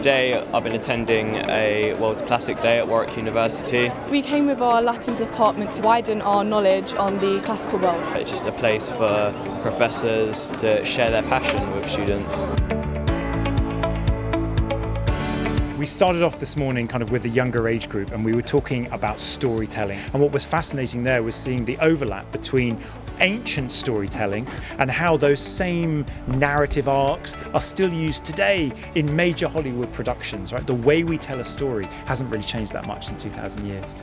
Today I've been attending a World's Classic Day at Warwick University. We came with our Latin department to widen our knowledge on the classical world. It's just a place for professors to share their passion with students. We started off this morning kind of with the younger age group, and we were talking about storytelling. And what was fascinating there was seeing the overlap between ancient storytelling and how those same narrative arcs are still used today in major Hollywood productions, right? The way we tell a story hasn't really changed that much in 2,000 years.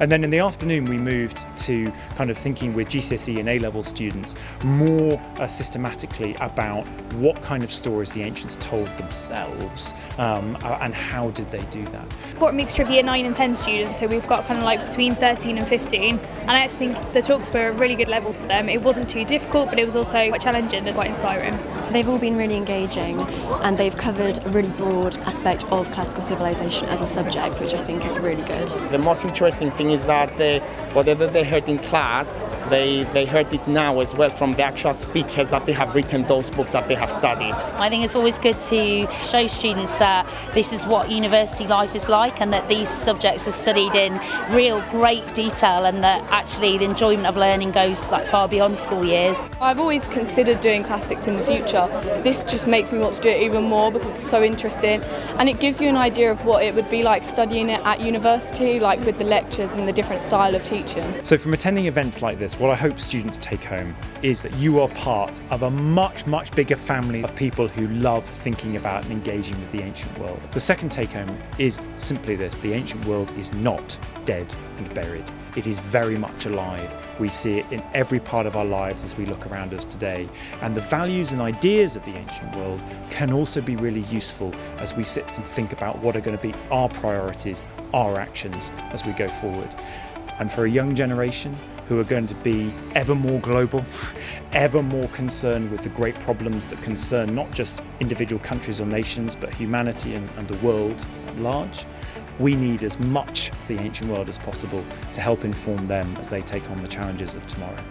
And then in the afternoon, we moved to kind of thinking with GCSE and A-level students more systematically about what kind of stories the ancients told themselves and how did they do that. We've got a mixture of year 9 and 10 students, so we've got kind of like between 13 and 15, and I actually think the talks were a really good level for them. It wasn't too difficult, but it was also quite challenging and quite inspiring. They've all been really engaging, and they've covered a really broad aspect of classical civilization as a subject, which I think is really good. The most interesting thing is that whatever they heard in class, they heard it now as well from the actual speakers that they have written those books that they have studied. I think it's always good to show students that this is what university life is like, and that these subjects are studied in real great detail, and that actually the enjoyment of learning goes like far beyond school years. I've always considered doing classics in the future. This just makes me want to do it even more because it's so interesting, and it gives you an idea of what it would be like studying it at university, like with the lectures and the different style of teaching. So from attending events like this, what I hope students take home is that you are part of a much, much bigger family of people who love thinking about and engaging with the ancient world. The second take home is simply this: the ancient world is not dead and buried. It is very much alive. We see it in every part of our lives as we look around us today. And the values and ideas of the ancient world can also be really useful as we sit and think about what are going to be our priorities, our actions as we go forward. And for a young generation who are going to be ever more global, ever more concerned with the great problems that concern not just individual countries or nations, but humanity and the world at large, we need as much of the ancient world as possible to help inform them as they take on the challenges of tomorrow.